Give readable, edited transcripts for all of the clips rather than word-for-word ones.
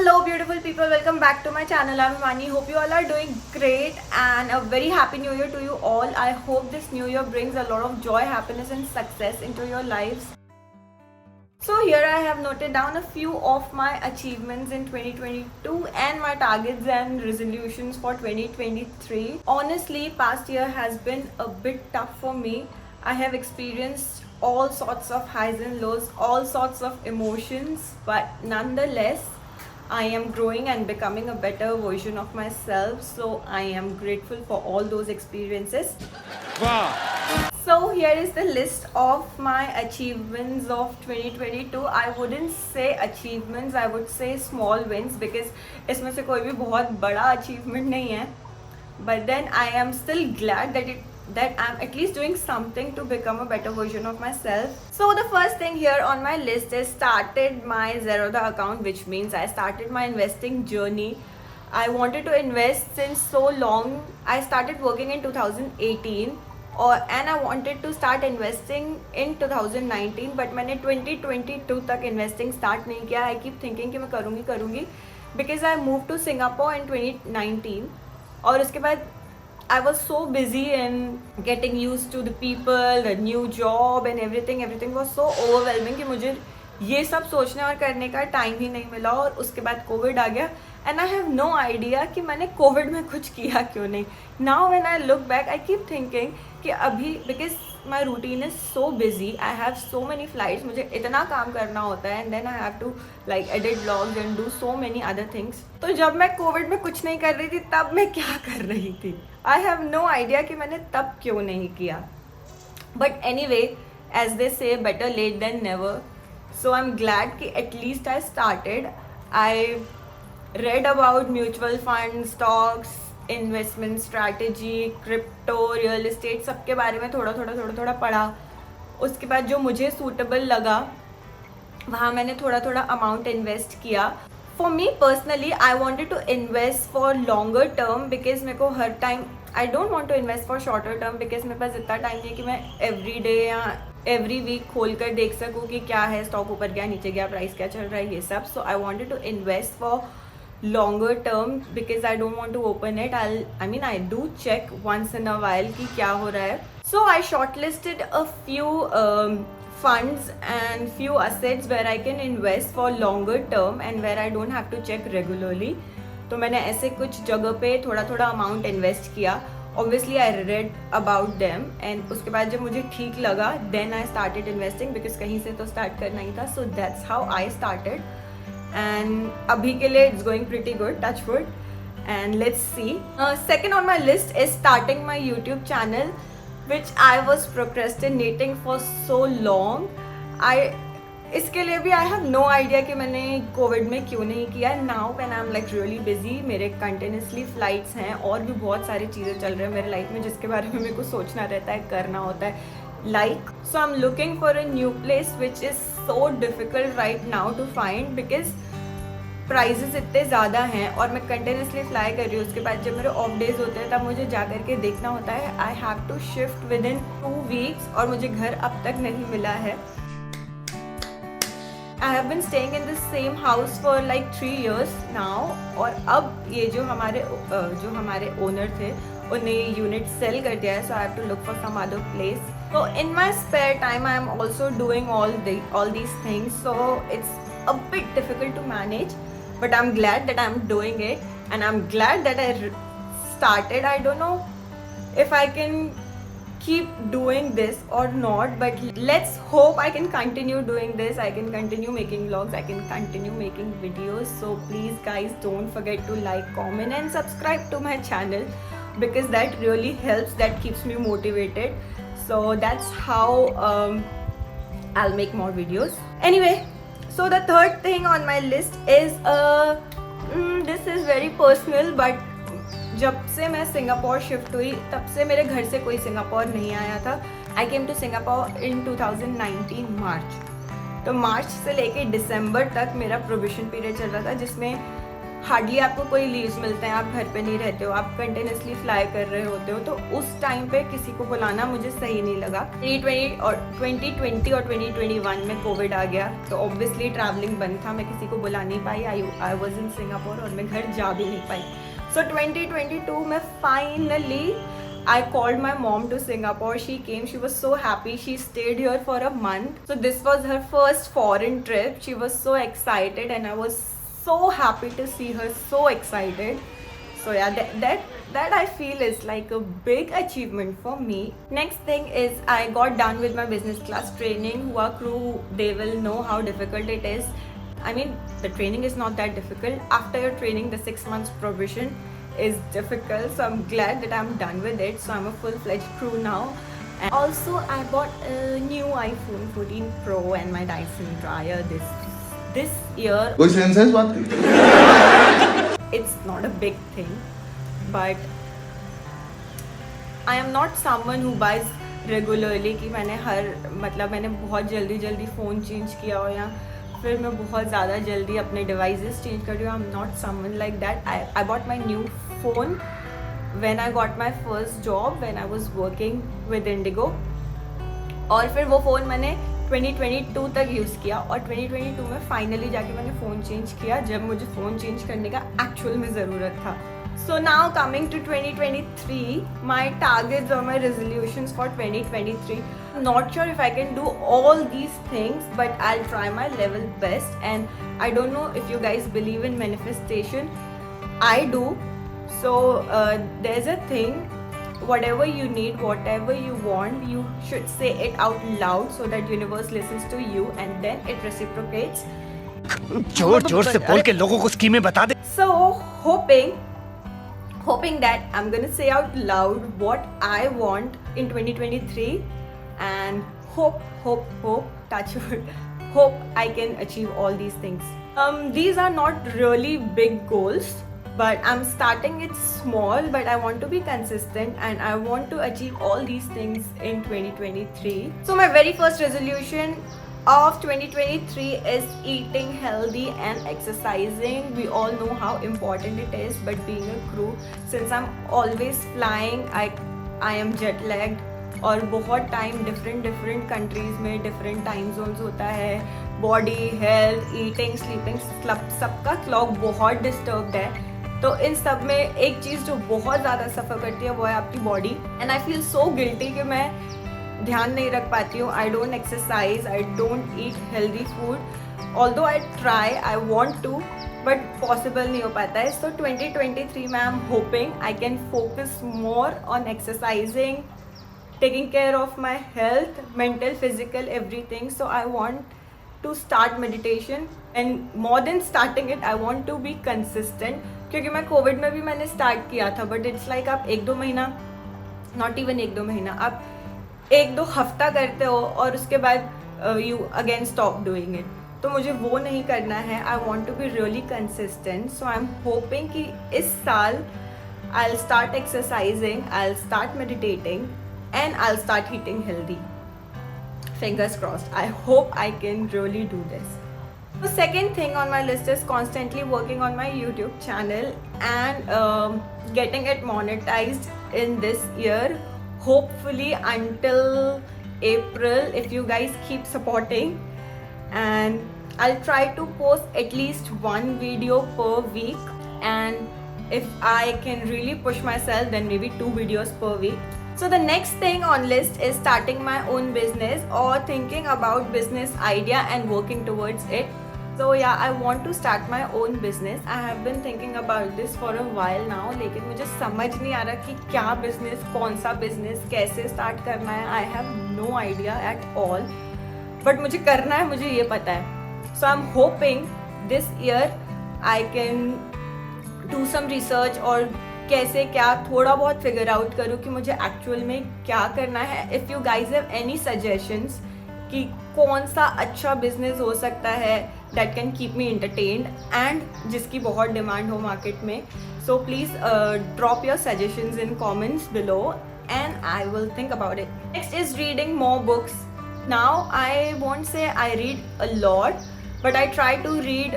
Hello beautiful people, welcome back to my channel. I'm Imani. Hope you all are doing great and a very happy new year to you all. I hope this new year brings a lot of joy, happiness and success into your lives. So here I have noted down a few of my achievements in 2022 and my targets and resolutions for 2023. Honestly, past year has been a bit tough for me. I have experienced all sorts of highs and lows, all sorts of emotions, but nonetheless I am growing and becoming a better version of myself. So I am grateful for all those experiences. Wow. So here is the list of my achievements of 2022. I wouldn't say achievements, I would say small wins because इसमें से कोई भी बहुत बड़ा achievement नहीं है. But then I am still glad that I'm at least doing something to become a better version of myself. So the first thing here on my list is started my Zerodha account, which means I started my investing journey. I wanted to invest since so long. I started working in 2018 and I wanted to start investing in 2019, but मैंने 2022 तक investing start नहीं किया. I keep thinking कि मैं करूँगी because I moved to Singapore in 2019 और उसके बाद I was so busy in getting used to the people, the new job and everything. Everything was so overwhelming कि मुझे ये सब सोचने और करने का टाइम ही नहीं मिला और उसके बाद कोविड आ गया and I have no idea कि मैंने कोविड में कुछ किया क्यों नहीं. Now when I look back I keep thinking कि अभी because my routine is so busy, I have so many flights, मुझे इतना काम करना होता है and then I have to like edit vlogs and do so many other things. तो जब मैं कोविड में कुछ नहीं कर रही थी तब मैं क्या कर रही थी? आई हैव नो आइडिया कि मैंने तब क्यों नहीं किया. But anyway as they say better late than never. So I'm glad कि at least I started. I read about mutual funds, stocks, investment strategy, crypto, real estate, सबके बारे में थोड़ा पढ़ा. उसके बाद जो मुझे suitable लगा वहाँ मैंने थोड़ा amount invest किया. For me personally, I wanted to invest for longer term because मेरे को हर time I don't want to invest for shorter term because मेरे पास इतना टाइम नहीं है कि मैं every day या एवरी वीक खोल कर देख सकूँ कि क्या है, स्टॉक ऊपर गया नीचे गया, प्राइस क्या चल रहा है, ये सब. So I wanted to invest for longer term because I don't want to open it. I do check once in a while कि क्या हो रहा है. So I shortlisted a few funds and few assets where I can invest for longer term and where I don't have to check regularly. तो मैंने ऐसे कुछ जगह पे थोड़ा अमाउंट इन्वेस्ट किया. Obviously I read about them and उसके बाद जब मुझे ठीक लगा then I started investing because कहीं से तो start करना ही था. So that's how I started and अभी के लिए it's going pretty good, touch wood, and let's see. Second on my list is starting my YouTube channel which I was procrastinating for so long. इसके लिए भी आई have no idea कि मैंने covid में क्यों नहीं किया. Now when I am like really busy, मेरे कंटिन्यूसली फ्लाइट्स हैं और भी बहुत सारी चीज़ें चल रही हैं मेरे लाइफ में जिसके बारे में मेरे को सोचना रहता है, करना होता है. Like so I am looking for a new place which is so difficult right now to find because prices इतने ज़्यादा हैं और मैं कंटिन्यूसली फ्लाई कर रही हूँ. उसके बाद जब मेरे ऑफ डेज होते हैं तब मुझे जा करके देखना होता है. I have to shift within 2 weeks और मुझे घर अब तक नहीं मिला है. I have been staying in the same house for like 3 years now और अब ये जो हमारे ओनर थे उन्हें यूनिट सेल कर दिया है. so I have to look for some other place. So in my spare time I am also doing all these things, so it's a bit difficult to manage, but I'm glad that I'm doing it and I'm glad that I started. I don't know if I can keep doing this or not, but let's hope I can continue doing this. I can continue making vlogs, I can continue making videos. So please guys don't forget to like, comment and subscribe to my channel because that really helps, that keeps me motivated. So that's how I'll make more videos. Anyway, so the third thing on my list is this is very personal, but जब से मैं Singapore shift हुई तब से मेरे घर से कोई सिंगापुर नहीं आया था. आई केम टू सिंगापुर इन 2019 मार्च. तो मार्च से लेके दिसंबर तक मेरा प्रोविजन पीरियड चल रहा था जिसमें हार्डली आपको कोई लीव्स मिलते हैं, आप घर पे नहीं रहते हो, आप कंटिन्यूसली फ्लाई कर रहे होते हो, तो उस टाइम पे किसी को बुलाना मुझे सही नहीं लगा। 2020 और 2021 में कोविड आ गया, तो ऑब्वियसली ट्रैवलिंग बंद था, मैं किसी को बुला नहीं पाई। आई वॉज इन सिंगापुर और मैं घर जा भी नहीं पाई। सो 2022 में finally I called my mom to Singapore. She came. She was so happy. She stayed here for a month. So this was her first foreign trip. She was so excited, and I was so happy to see her so excited. So yeah, that I feel is like a big achievement for me. Next thing is I got done with my business class training. Who are crew, they will know how difficult it is. I mean, the training is not that difficult. After your training, the 6 months probation is difficult, so I'm glad that I'm done with it. So I'm a full-fledged crew now. And also I bought a new iPhone 14 Pro and my Dyson dryer this year. कोई sense बात की? It's not a big thing, but I am not someone who buys regularly कि मैंने बहुत जल्दी phone change किया हो या फिर मैं बहुत ज़्यादा जल्दी अपने डिवाइसेस चेंज कर रही हूँ। आई am not someone like that. I bought my new phone when I got my first job when I was working with Indigo, और फिर वो फ़ोन मैंने 2022 तक यूज़ किया, और 2022 में फाइनली जाके मैंने फ़ोन चेंज किया जब मुझे फ़ोन चेंज करने का एक्चुअल में ज़रूरत था। So now coming to 2023, my targets or my resolutions for 2023. I'm not sure if I can do all these things, but I'll try my level best. And I don't know if you guys believe in manifestation. I do. So there's a thing, whatever you need, whatever you want, you should say it out loud so that universe listens to you and then it reciprocates. जोर जोर से बोल के लोगों को स्कीमें बता दे। So hoping that I'm gonna say out loud what I want in 2023, and hope, touch wood, hope I can achieve all these things. These are not really big goals, but I'm starting it small, but I want to be consistent and I want to achieve all these things in 2023. So my very first resolution of 2023 is eating healthy and exercising. We all know how important it is, but being a crew, since I'm always flying, I am jet lagged, और बहुत time different countries में different time zones होता है। Body, health, eating, sleeping, सबका clock बहुत disturbed है। तो इन सब में एक चीज़ जो बहुत ज़्यादा सफ़र करती है वो है आपकी body, and I feel so guilty कि मैं ध्यान नहीं रख पाती हूँ। I don't exercise, I don't eat healthy food, although I try, I want to, but possible नहीं हो पाता है। सो 2023 में I am hoping I can focus more on exercising, taking care of my health, mental, physical, everything. So I want to start meditation, and more than starting it, I want to be consistent. क्योंकि मैं Covid में भी मैंने start किया था, but it's like आप 1-2 महीना, not even 1-2 महीना, आप 1-2 हफ्ता करते हो और उसके बाद you again stop doing it. तो मुझे वो नहीं करना है। I want to be really consistent. So I am hoping कि इस साल I'll start exercising, I'll start meditating, and I'll start eating healthy. Fingers crossed. I hope I can really do this. The second thing on my list is constantly working on my YouTube channel and getting it monetized in this year. Hopefully until April, if you guys keep supporting. And I'll try to post at least 1 video per week. And if I can really push myself, then maybe 2 videos per week. So the next thing on list is starting my own business or thinking about business idea and working towards it. So yeah, I want to start my own business. I have been thinking about this for a while now, लेकिन मुझे समझ नहीं आ रहा कि क्या business, कौन सा business, कैसे start करना है. I have no idea at all. But मुझे करना है, मुझे ये पता है. So I'm hoping this year I can do some research और कैसे क्या थोड़ा बहुत फिगर आउट करूँ कि मुझे एक्चुअल में क्या करना है. If you guys have any suggestions कि कौन सा अच्छा बिजनेस हो सकता है that can keep me entertained and जिसकी बहुत डिमांड हो मार्केट में, so please drop your suggestions in comments below and I will think about it. Next is reading more books. Now I won't say I read a lot, but I try to read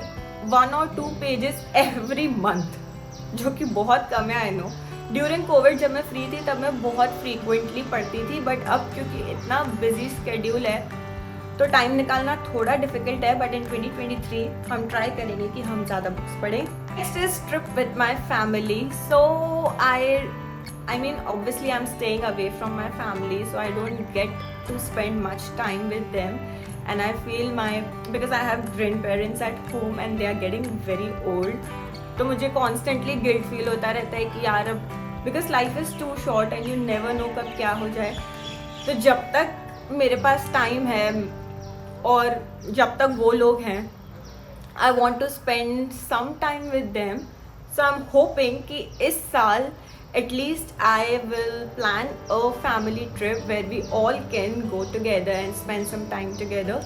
1 or 2 pages every month, जो कि बहुत कम है, I know. During Covid जब मैं free थी तब मैं बहुत फ्रीक्वेंटली पढ़ती थी, बट अब क्योंकि इतना बिजी स्केड्यूल है तो टाइम निकालना थोड़ा डिफिकल्ट है. बट इन 2023 हम ट्राई करेंगे कि हम ज़्यादा बुक्स पढ़ें. Next is trip with my family. So I mean, obviously I'm staying away from my family, so I don't get to spend much time with them. And I feel because I have grandparents at home and they are getting very old. तो मुझे constantly guilt feel होता रहता है कि यार अब because life is too short and you never know कब क्या हो जाए. तो जब तक मेरे पास टाइम है और जब तक वो लोग हैं, I want to spend some time with them. So I'm hoping कि इस साल at least I will plan a family trip where we all can go together and spend some time together.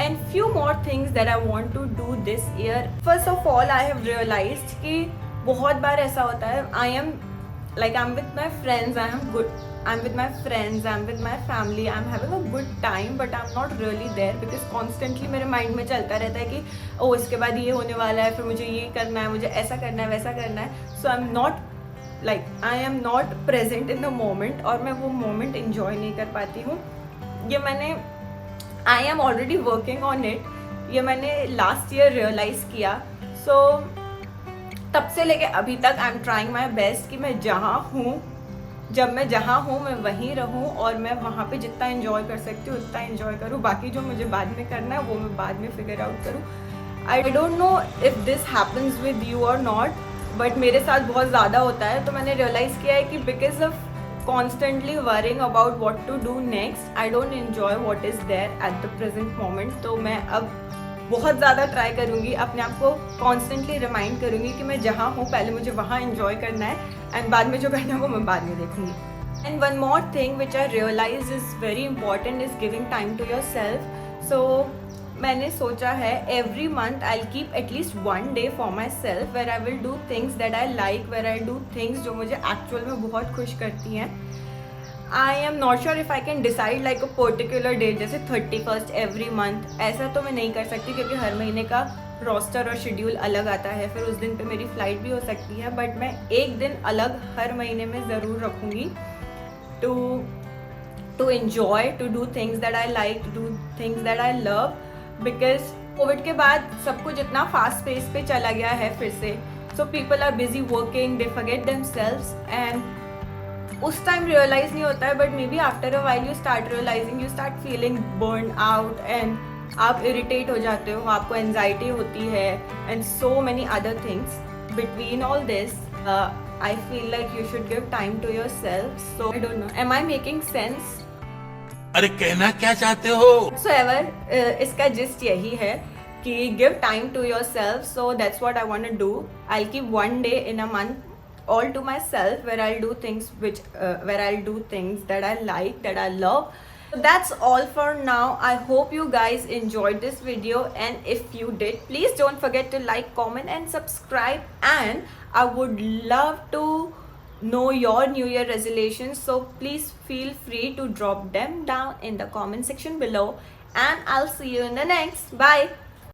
And few more things that I want to do this year. First of all, I have realized कि बहुत बार ऐसा होता है, I'm with my friends, I'm with my friends, I'm with my family, I'm having a good time, but I'm not really there because constantly मेरे mind में चलता रहता है कि ओ इसके बाद ये होने वाला है, फिर मुझे ये करना है, मुझे ऐसा करना है, वैसा करना है. So I am not present in the moment और मैं वो moment enjoy नहीं कर पाती हूँ. ये मैंने I am already working on it. ये मैंने last year realize किया. So तब से लेके अभी तक I am trying my best कि मैं जहाँ हूँ, जब मैं जहाँ हूँ मैं वहीं रहूँ और मैं वहाँ पे जितना enjoy कर सकती हूँ उतना enjoy करूँ. बाकी जो मुझे बाद में करना है वो मैं बाद में figure out करूँ. I don't know if this happens with you or not. But मेरे साथ बहुत ज़्यादा होता है. तो मैंने रियलाइज़ किया है कि because of constantly worrying about what to do next, I don't enjoy what is there at the present moment. तो मैं अब बहुत ज़्यादा ट्राई करूँगी, अपने आप को कॉन्स्टेंटली रिमाइंड करूँगी कि मैं जहाँ हूँ पहले मुझे वहाँ एन्जॉय करना है एंड बाद में जो करना है वो मैं बाद में देखूँगी. And one more thing which I realise is very important is giving time to yourself. So मैंने सोचा है every month I keep at least 1 day for myself where I will do things that I like, where I do things जो मुझे actual में बहुत खुश करती हैं. I am not sure if I can decide like a particular day जैसे 31st every month. ऐसा तो मैं नहीं कर सकती क्योंकि हर महीने का रोस्टर और शेड्यूल अलग आता है, फिर उस दिन पे मेरी फ़्लाइट भी हो सकती है. बट मैं एक दिन अलग हर महीने में ज़रूर रखूँगी to enjoy, to do things that I like, to do things that I love. Because covid के बाद सब कुछ इतना फास्ट पेस पे चला गया है फिर से. So people are busy working, they forget themselves and उस टाइम रियलाइज नहीं होता है. But maybe after a while you start realising, you start feeling burn out and आप इरिटेट हो जाते हो, आपको एनजाइटी होती है and so many other things. Between all this I feel like you should give time to yourself. So I don't know, am I making sense? अरे कहना क्या चाहते हो? So ever, इसका जिस्ट यही है कि give time to yourself. So that's what I want to do. I'll keep 1 day in a month all to myself where I'll do things that I like, that I love. So that's all for now. I hope you guys enjoyed this video, and if you did, please don't forget to like, comment and subscribe. And I would love to know your new year resolutions, so please feel free to drop them down in the comment section below, and I'll see you in the next. Bye.